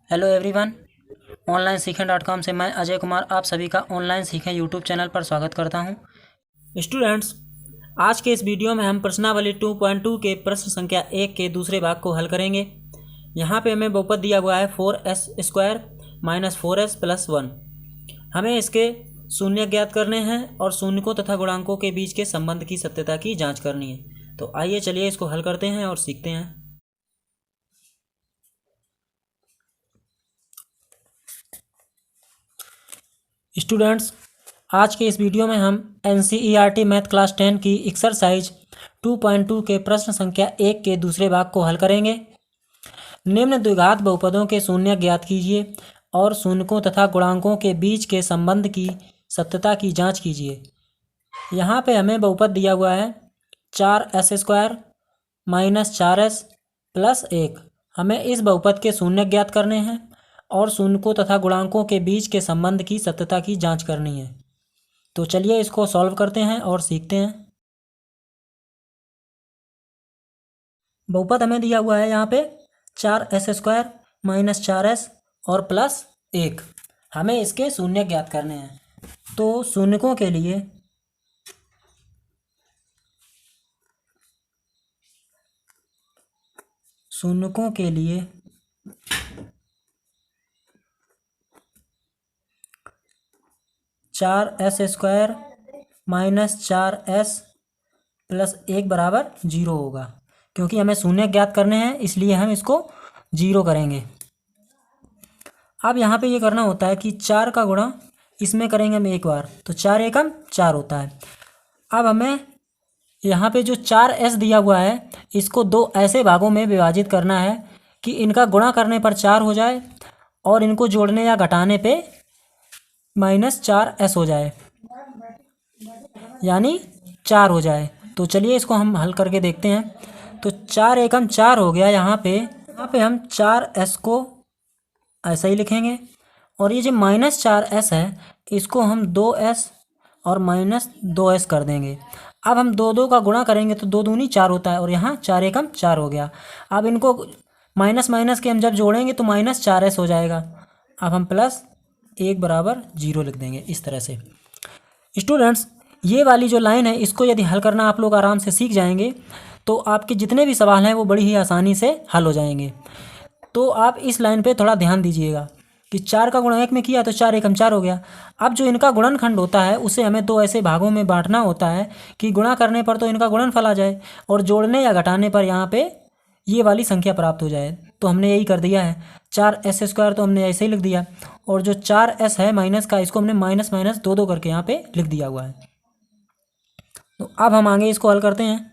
Hello everyone. Online सीखें .com से मैं अजय कुमार आप सभी का ऑनलाइन सीखें यूट्यूब चैनल पर स्वागत करता हूं। स्टूडेंट्स, आज के इस वीडियो में हम प्रश्नावली 2.2 के प्रश्न संख्या 1 के दूसरे भाग को हल करेंगे। यहाँ पे हमें बहुपद दिया हुआ है 4s² माइनस 4s प्लस 1। हमें इसके शून्य ज्ञात करने हैं और शून्यकों तथा गुणांकों के बीच के संबंध की सत्यता की जाँच करनी है। तो आइए चलिए इसको हल करते हैं और सीखते हैं। स्टूडेंट्स, आज के इस वीडियो में हम NCERT मैथ क्लास 10 की एक्सरसाइज 2.2 के प्रश्न संख्या 1 के दूसरे भाग को हल करेंगे। निम्न द्विघात बहुपदों के शून्य ज्ञात कीजिए और शून्यकों तथा गुणांकों के बीच के संबंध की सत्यता की जांच कीजिए। यहाँ पे हमें बहुपद दिया हुआ है 4s² माइनस 4s प्लस 1। हमें इस बहुपद के शून्य ज्ञात करने हैं और शून्यकों तथा गुणांकों के बीच के संबंध की सत्यता की जांच करनी है। तो चलिए इसको सॉल्व करते हैं और सीखते हैं। बहुपद हमें दिया हुआ है यहाँ पे 4s² माइनस 4s और प्लस 1। हमें इसके शून्य ज्ञात करने हैं। तो शून्यकों के लिए चार s² माइनस 4s प्लस 1 बराबर 0 होगा। क्योंकि हमें शून्य ज्ञात करने हैं इसलिए हम इसको 0 करेंगे। अब यहाँ पे ये करना होता है कि 4 का गुणा इसमें करेंगे हम एक बार, तो 4 एकम 4 होता है। अब हमें यहाँ पे जो 4s दिया हुआ है इसको दो ऐसे भागों में विभाजित करना है कि इनका गुणा करने पर 4 हो जाए और इनको जोड़ने या घटाने पे माइनस 4s हो जाए, यानी 4 हो जाए। तो चलिए इसको हम हल करके देखते हैं। तो 4 एकम 4 हो गया। यहाँ पे हम 4s को ऐसा ही लिखेंगे और ये जो माइनस 4s है इसको हम 2s और माइनस 2s कर देंगे। अब हम दो का गुणा करेंगे तो 2 दूनी 4 होता है और यहाँ 4 एकम 4 हो गया। अब इनको माइनस माइनस के हम जब जोड़ेंगे तो माइनस 4s हो जाएगा। अब हम प्लस 1 बराबर 0 लिख देंगे इस तरह से। स्टूडेंट्स, ये वाली जो लाइन है इसको यदि हल करना आप लोग आराम से सीख जाएंगे तो आपके जितने भी सवाल हैं वो बड़ी ही आसानी से हल हो जाएंगे। तो आप इस लाइन पे थोड़ा ध्यान दीजिएगा कि 4 का गुणा 1 में किया तो 4 एकम 4 हो गया। अब जो इनका गुणनखंड होता है उसे हमें दो ऐसे भागों में बांटना होता है कि गुणा करने पर तो इनका गुणनफल आ जाए और जोड़ने या घटाने पर यहाँ पे ये वाली संख्या प्राप्त हो जाए। तो हमने यही कर दिया है। 4s² तो हमने ऐसे ही लिख दिया और जो 4s है माइनस का इसको हमने माइनस माइनस 2 करके यहाँ पे लिख दिया हुआ है। तो अब हम आगे इसको हल करते हैं।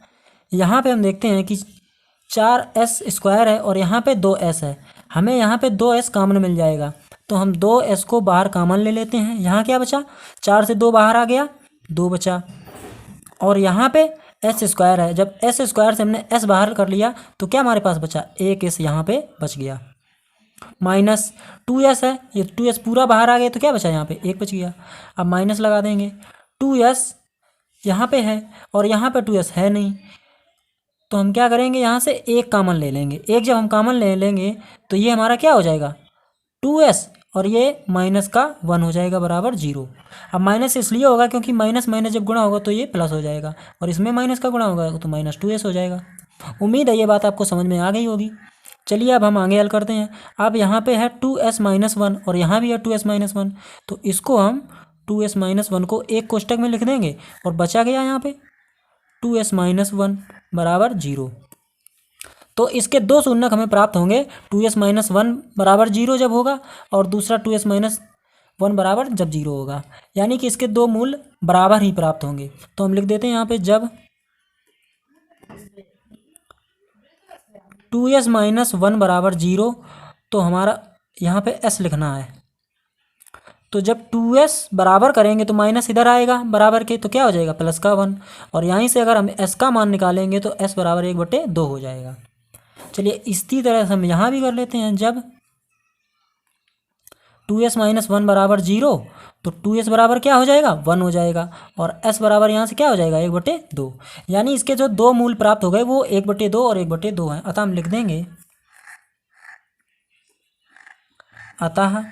यहाँ पे हम देखते हैं कि 4s² है और यहाँ पे 2s है। हमें यहाँ पे 2s कॉमन मिल जाएगा तो हम 2s को बाहर कॉमन ले लेते हैं। यहाँ क्या बचा, 4 से 2 बाहर आ गया, 2 बचा। और यहाँ पे s² है, जब s² से हमने s बाहर कर लिया तो क्या हमारे पास बचा, एक s यहाँ पे बच गया। माइनस 2s है, ये 2s पूरा बाहर आ गया तो क्या बचा, यहाँ पे 1 बच गया। अब माइनस लगा देंगे, 2s यहाँ पे है और यहाँ पे 2s है नहीं तो हम क्या करेंगे, यहाँ से 1 कॉमन ले लेंगे। 1 जब हम कॉमन ले लेंगे तो ये हमारा क्या हो जाएगा, 2s और ये माइनस का 1 हो जाएगा बराबर 0। अब माइनस इसलिए होगा क्योंकि माइनस माइनस जब गुणा होगा तो ये प्लस हो जाएगा और इसमें माइनस का गुणा होगा तो माइनस 2s हो जाएगा। उम्मीद है ये बात आपको समझ में आ गई होगी। चलिए अब हम आगे हल करते हैं। अब यहाँ पे है 2s माइनस 1 और यहाँ भी है 2s माइनस 1, तो इसको हम 2s माइनस 1 को एक कोष्टक में लिख देंगे और बचा गया यहाँ पे 2s माइनस 1 बराबर 0। तो इसके दो शून्यक हमें प्राप्त होंगे, 2s माइनस 1 बराबर 0 जब होगा और दूसरा 2s माइनस 1 बराबर जब 0 होगा, यानी कि इसके दो मूल बराबर ही प्राप्त होंगे। तो हम लिख देते हैं यहाँ पे जब 2s माइनस 1 बराबर 0, तो हमारा यहाँ पे s लिखना है। तो जब 2s बराबर करेंगे तो माइनस इधर आएगा बराबर के, तो क्या हो जाएगा प्लस का 1 और यहीं से अगर हम s का मान निकालेंगे तो s बराबर 1/2 हो जाएगा। चलिए इसी तरह से हम यहाँ भी कर लेते हैं। जब 2s माइनस 1 बराबर 0 तो 2s बराबर क्या हो जाएगा, 1 हो जाएगा और s बराबर यहाँ से क्या हो जाएगा 1/2, यानी इसके जो दो मूल प्राप्त हो गए वो 1/2 और 1/2 हैं। अतः हम लिख देंगे अतः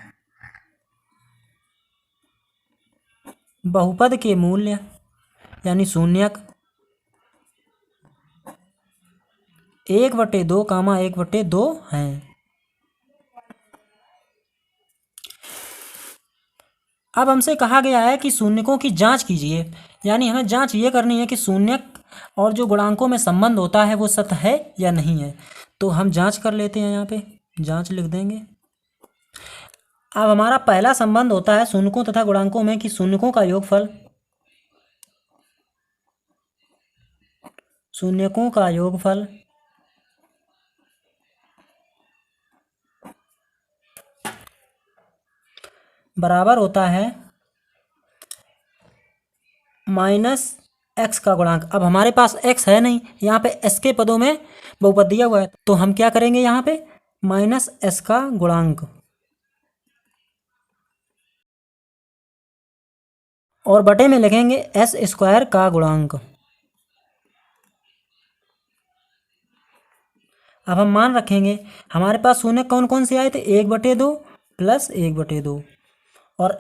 बहुपद के मूल्य यानी शून्यक 1/2, 1/2 हैं। अब हमसे कहा गया है कि शून्यकों की जांच कीजिए, यानी हमें जांच ये करनी है कि शून्यक और जो गुणांकों में संबंध होता है वो सत्य है या नहीं है। तो हम जांच कर लेते हैं, यहाँ पे जांच लिख देंगे। अब हमारा पहला संबंध होता है शून्यकों तथा गुणांकों में कि शून्यकों का योगफल बराबर होता है -x का गुणांक। अब हमारे पास x है नहीं, यहाँ पे s के पदों में बहुपद दिया हुआ है, तो हम क्या करेंगे, यहाँ पे -s का गुणांक और बटे में लिखेंगे s² का गुणांक। अब हम मान रखेंगे, हमारे पास शून्य कौन कौन से आए थे, 1/2 प्लस 1/2 और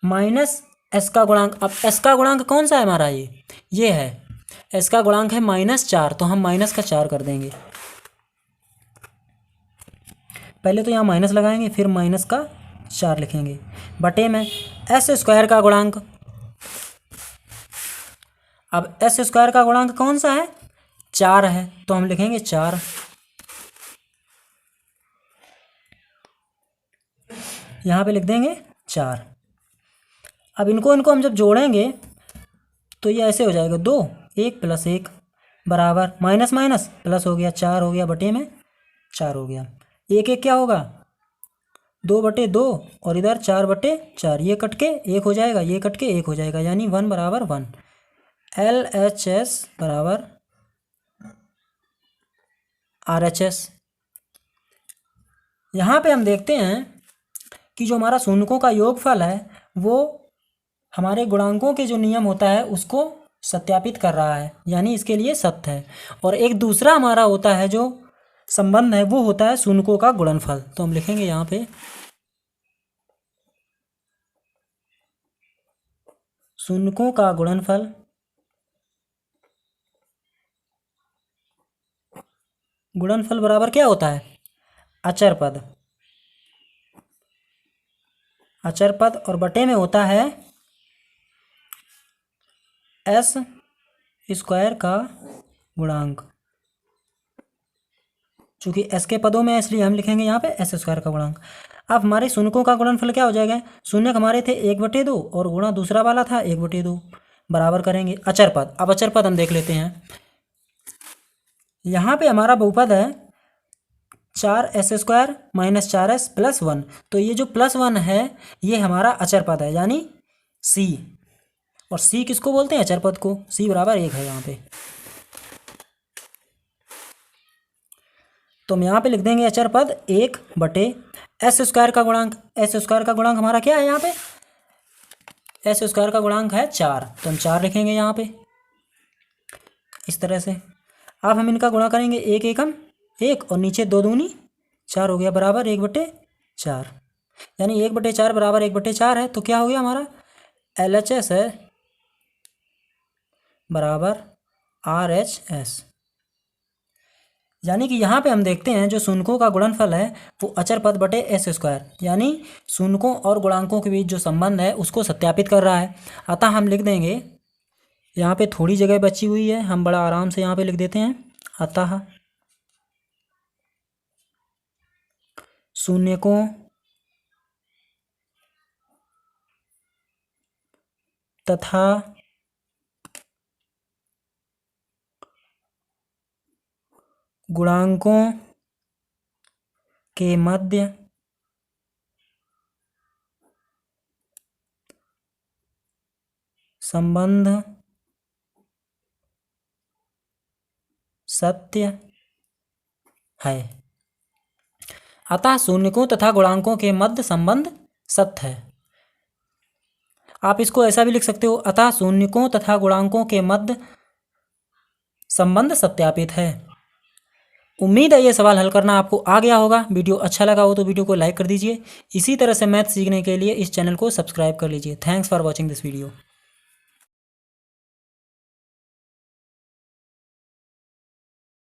-s का गुणांक। अब s का गुणांक कौन सा है हमारा, ये है, s का गुणांक है -4, तो हम -4 कर देंगे। पहले तो यहाँ माइनस लगाएंगे, फिर -4 लिखेंगे, बटे में s² का गुणांक। अब s² का गुणांक कौन सा है, 4 है, तो हम लिखेंगे 4। यहाँ पे लिख देंगे 4। अब इनको हम जब जोड़ेंगे तो ये ऐसे हो जाएगा, 2 1 + 1 बराबर माइनस माइनस प्लस हो गया, 4 हो गया, बटे में 4 हो गया। 1 1 क्या होगा, 2/2 और इधर 4/4, ये कट के 1 हो जाएगा, ये कट के 1 हो जाएगा, यानी 1 बराबर 1। LHS बराबर RHS। यहाँ पे हम देखते हैं कि जो हमारा शून्यकों का योगफल है वो हमारे गुणांकों के जो नियम होता है उसको सत्यापित कर रहा है, यानी इसके लिए सत्य है। और एक दूसरा हमारा होता है जो संबंध है, वो होता है शून्यकों का गुणनफल। तो हम लिखेंगे यहाँ पे शून्यकों का गुणनफल बराबर क्या होता है, अचर पद और बटे में होता है s² का गुणांक। चूंकि s के पदों में है इसलिए हम लिखेंगे यहाँ पे s² का गुणांक। अब हमारे शून्यकों का गुणनफल क्या हो जाएगा, शून्य हमारे थे 1/2 और गुणा दूसरा वाला था 1/2, बराबर करेंगे अचर पद। अब अचर पद हम देख लेते हैं, यहाँ पे हमारा बहुपद है 4s² - 4s + 1, तो ये जो +1 है ये हमारा अचर पद है, यानी c। और c किसको बोलते हैं, अचर पद को। c बराबर 1 है यहाँ पे, तो हम यहाँ पे लिख देंगे अचर पद 1/s² का गुणांक। s² का गुणांक हमारा क्या है, यहाँ पे s² का गुणांक है 4, तो हम 4 लिखेंगे यहाँ पे इस तरह से। अब हम इनका गुणा करेंगे, 1 एकम 1 और नीचे 2 दूनी 4 हो गया, बराबर 1/4, यानी 1/4 बराबर 1/4 है। तो क्या हो गया हमारा, LHS है बराबर RHS। यानी कि यहाँ पे हम देखते हैं जो शून्यकों का गुणनफल है वो अचर पद बटे s², यानी शून्यकों और गुणांकों के बीच जो संबंध है उसको सत्यापित कर रहा है। अतः हम लिख देंगे, यहाँ पे थोड़ी जगह बची हुई है, हम बड़ा आराम से यहाँ पे लिख देते हैं, अतः शून्यकों तथा गुणांकों के मध्य संबंध सत्य है। अतः शून्यकों तथा गुणांकों के मध्य संबंध सत्य है। आप इसको ऐसा भी लिख सकते हो, अतः शून्यकों तथा गुणांकों के मध्य संबंध सत्यापित है। उम्मीद है ये सवाल हल करना आपको आ गया होगा। वीडियो अच्छा लगा हो तो वीडियो को लाइक कर दीजिए। इसी तरह से मैथ सीखने के लिए इस चैनल को सब्सक्राइब कर लीजिए। Thanks for watching this video.